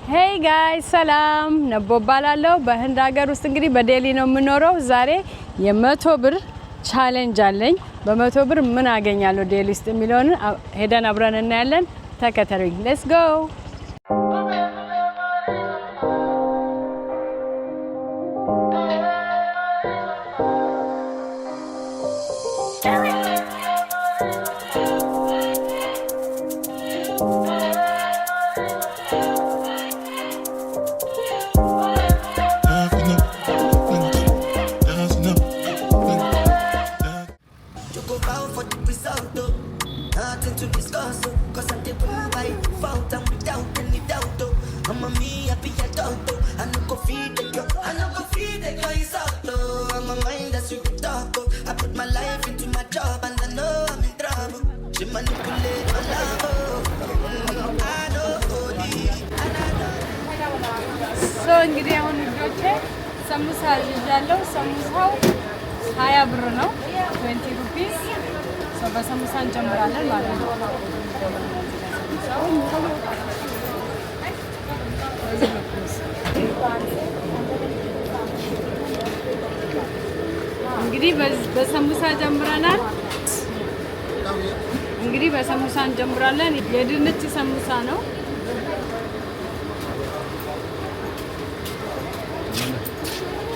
Hey guys, ሰላም ነቦባላለው በህንድ ሀገር ውስጥ እንግዲህ በዴሊ ነው የምኖረው። ዛሬ የ100 ብር ቻሌንጅ አለኝ። በ100 ብር ምን አገኛለሁ ዴሊ ውስጥ የሚለውን ሄደን አብረን እናያለን። ተከተሉኝ። ሌትስ ጎ። እንግዲህ አሁን ልጆቼ ሰሙሳ ይዣለሁ። ሰሙሳው 20 ብር ነው፣ 20 rupees። በሰሙሳ እንጀምራለን ማለት ነው። እንግዲህ በሰሙሳ ጀምረናል። እንግዲህ በሰሙሳ እንጀምራለን። የድንች ሰሙሳ ነው።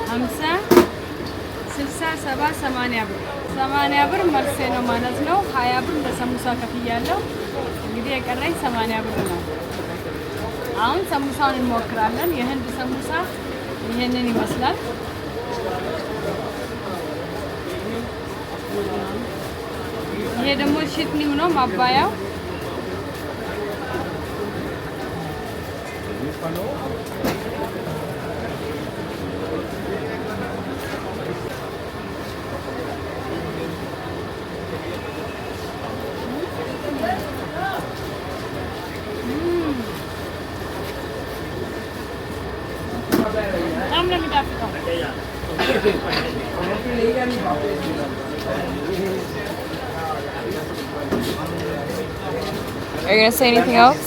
50 60 70 80 ብር 80 ብር መልሴ ነው ማለት ነው። 20 ብር ለሰሙሳ ከፍያለሁ። እንግዲህ የቀረኝ 80 ብር ነው። አሁን ሰሙሳውን እንሞክራለን። የህንድ ሰሙሳ ይሄንን ይመስላል። ይሄ ደግሞ ሽትኒው ነው ማባያው። Are you going to say anything else?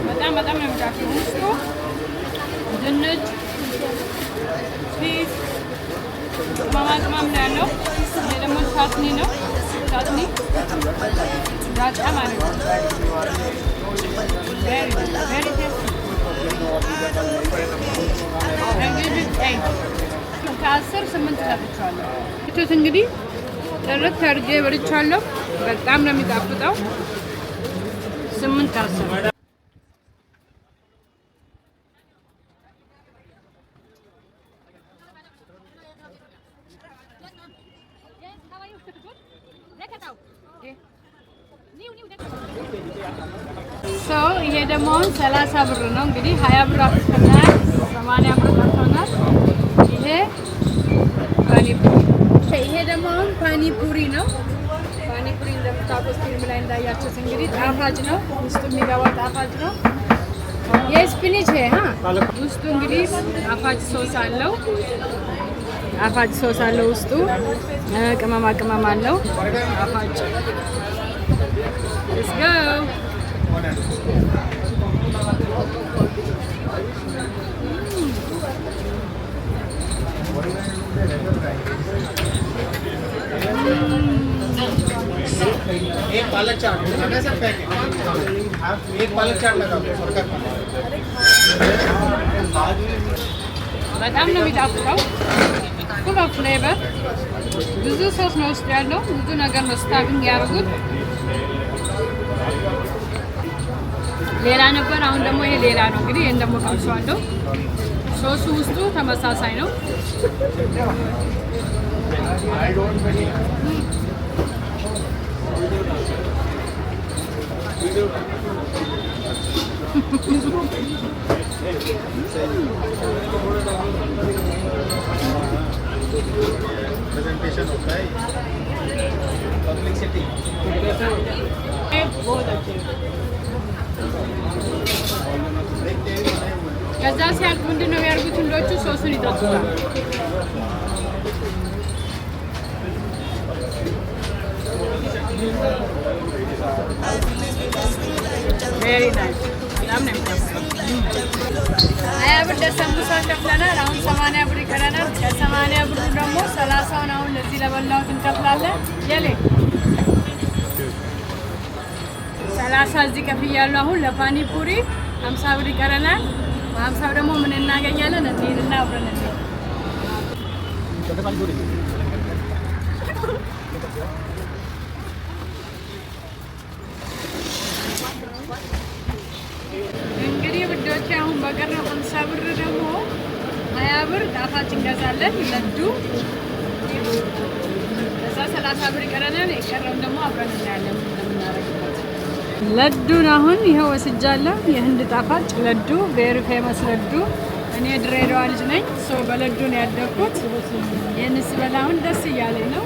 በጣም ነው የሚጣፍጠው። ውስጡ ድንች፣ ቺዝ፣ ቅመም ነው ያለው። ይሄ ደግሞ ቻትኒ ነው። ቻትኒ ዳጣ ማለት ነው። very tasty። እንግዲህ ከ10 8 ሰጥቻለሁ። እቱት እንግዲህ ጥርት አድርጌ በልቻለሁ። በጣም ነው የሚጣፍጠው። 8 10። ይሄ ደግሞ 30 ብር ነው። እንግዲህ 20 ብር አፍጥተናል። 80 ብር አፍጥተናል። ይሄ ደግሞ ፓኒፑሪ ነው። ፓኒፑሪ እንደምታውቁት ፊልም ላይ እንዳያችሁት እንግዲህ ጣፋጭ ነው። ውስጡ የሚገባው ጣፋጭ ነው። የስፒኒች ውስጡ እንግዲህ ጣፋጭ ሶስ አለው። ጣፋጭ ሶስ አለው ውስጡ። ቅመማ ቅመም አለው ጣፋጭ። Let's go. एक पालक चाट है sir packet एक पालक चाट लगा በጣም ነው የሚጣፍጠው። full of flavor። ብዙ ሶስ ነው ውስጥ ያለው። ብዙ ነገር ነው ስታፊንግ ያደርጉት። ሌላ ነበር፣ አሁን ደግሞ ይሄ ሌላ ነው። እንግዲህ ይሄን ደግሞ ቀምሷለሁ። ሶሱ ውስጡ ተመሳሳይ ነው። प्रेजेंटेशन होता है पब्लिक सिटी बहुत अच्छे। ከዛ ሲያልቅ ምንድን ነው የሚያደርጉት? እንዶቹ ሶሱን ይጠጡታል። ቬሪ ናይስ። በጣም ነው የሚጣፍጠው። 20 ብር ለሰንቡሳ ከፍለናል። አሁን 80 ብር ይቀረናል። ከ80 ብሩ ደግሞ 30ውን አሁን ለዚህ ለበላሁት እንከፍላለን። የሌ 30 እዚህ ከፍያለሁ። አሁን ለፓኒ ፑሪ 50 ብር ይቀረናል። በ50 ደግሞ ምን እናገኛለን? እንሂድና አብረን እንሂድ። እንግዲህ ውዶቼ አሁን በቀረው 50 ብር ደግሞ 20 ብር ጣፋጭ እንገዛለን። ለዱ እዛ 30 ብር ይቀረናል። የቀረውን ደግሞ አብረን እናያለን እንደምናደርግበት። ለዱን አሁን ይኸው ወስጃለሁ። የህንድ ጣፋጭ ለዱ ቬሪ ፌመስ ለዱ። እኔ ድሬዳዋ ልጅ ነኝ። በለዱ ነው ያደግኩት። ይህን ስበላ አሁን ደስ እያለኝ ነው።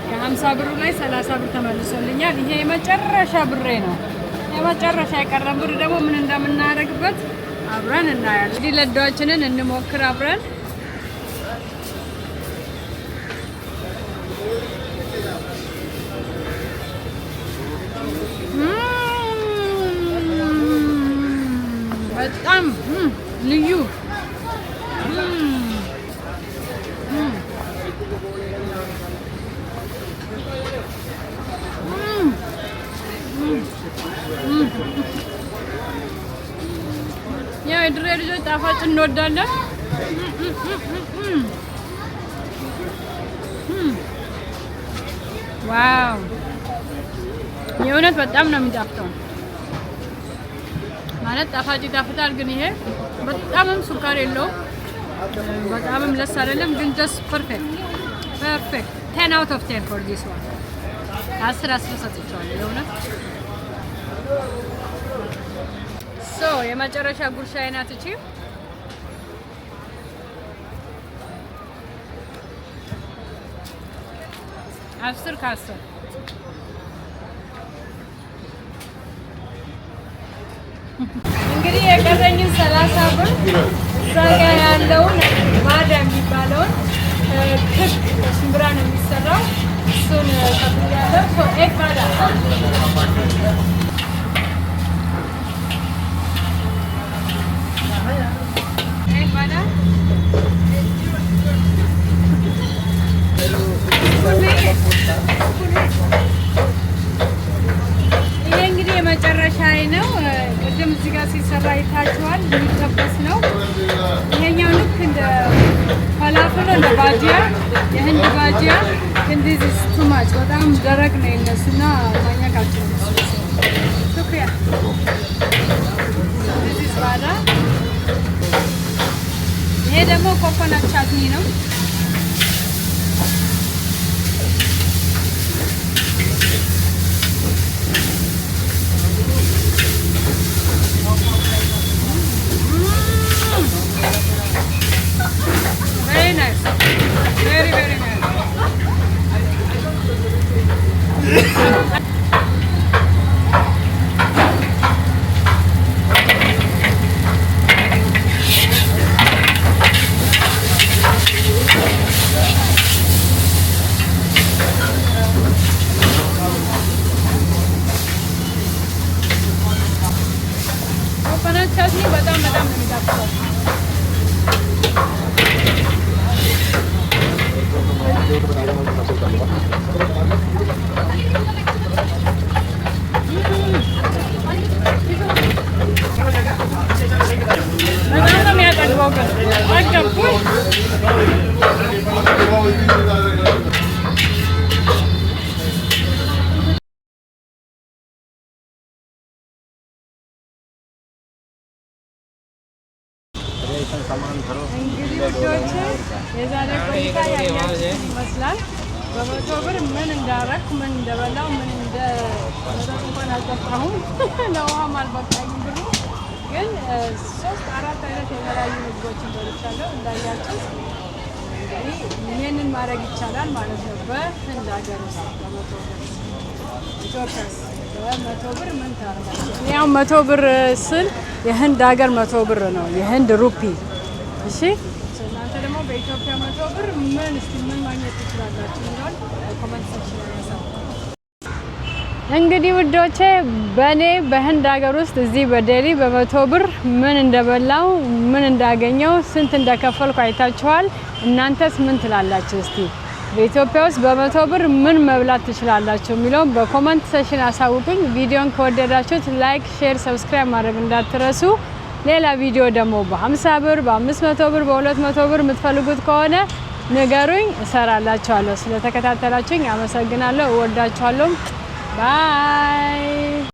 ከ50 ብሩ ላይ 30 ብር ተመልሶልኛል። ይሄ የመጨረሻ ብሬ ነው። የመጨረሻ የቀረን ብር ደግሞ ምን እንደምናደርግበት አብረን እናያለን። እንግዲህ ለዷችንን እንሞክር አብረን። በጣም ልዩ ያው የድሬ ልጆች ጣፋጭ እንወዳለን። ዋው የእውነት በጣም ነው የሚጣፍጠው። ማለት ጣፋጭ ይጣፍጣል፣ ግን ይሄ በጣምም ሱካር የለውም፣ በጣምም ለስ አይደለም። ግን ጀስት ፐርፌክት 10 out of 10 for this one 10 ሰጥቼዋለሁ የእውነት። የመጨረሻ ጉርሻ አይናት እቺ 10 ከ10 እንግዲህ የቀረኝን 30 ብር እዛ ጋር ያለውን ባዳ የሚባለውን ክክ ሽምብራ ነው የሚሰራው። እሱን ከፍያለሁ። ኤግ ባዳ ይሄ እንግዲህ የመጨረሻ ነው። ቅድም እዚህ ጋር ሲሰራ ይታችኋል። የሚጠበስ ነው። ይሄኛው ልክ እንደ ፈላፍሎ እንደ ባጂያ የህንድ ባጂያ ግን ዲስ ኢዝ ቱ ማች በጣም ደረቅ ነው የነሱና ማኛካችን ሹክሪያ ዲስ ኢዝ ባዳ። ይሄ ደግሞ ኮኮናት ቻትኒ ነው። Very nice. Very, very nice. ኮኮናት ቻትኒ በጣም ነው የሚጣፍጠው። በጣም ነው የሚያጠግበው። ግን አገቡኝ። እንግዲህ ውዶቼ የዛሬ ቆይታ ያያችሁትን ይመስላል። በ100 ብር ምን እንዳረኩ ምን እንደበላው ምን እንደ መጠጥ እንኳን አልጠጣሁም። ለውሃም አልበቃኝም ብሩ። ግን 3-4 አይነት የተለያዩ ምግቦችን በልቻለሁ። እንዳያችሁ እንግዲህ ይህንን ማድረግ ይቻላል ማለት ነው በህንድ ሀገር ውስጥ በ100 ብር ኢትዮጵያ ውስጥ በ100 ብር ምን ታደርጋለች? ያው 100 ብር ስል የህንድ ሀገር 100 ብር ነው፣ የህንድ ሩፒ። እሺ እናንተ ደግሞ በኢትዮጵያ 100 ብር ምን ማግኘት ትችላላችሁ? ኮመንት ሴክሽን ላይ ያሳውቁ። እንግዲህ ውዶቼ በኔ በህንድ ሀገር ውስጥ እዚህ በዴሊ በ100 ብር ምን እንደበላው ምን እንዳገኘው ስንት እንደከፈልኩ አይታችኋል። እናንተስ ምን ትላላችሁ? እስቲ በኢትዮጵያ ውስጥ በ100 ብር ምን መብላት ትችላላችሁ የሚለው በኮሜንት ሴክሽን አሳውቁኝ። ቪዲዮን ከወደዳችሁት ላይክ፣ ሼር፣ ሰብስክራይብ ማድረግ እንዳትረሱ። ሌላ ቪዲዮ ደግሞ በ50 ብር፣ በ500 ብር፣ በ200 ብር የምትፈልጉት ከሆነ ንገሩኝ፣ እሰራላችኋለሁ። ስለተከታተላችሁኝ አመሰግናለሁ። እወዳችኋለሁ። Bye.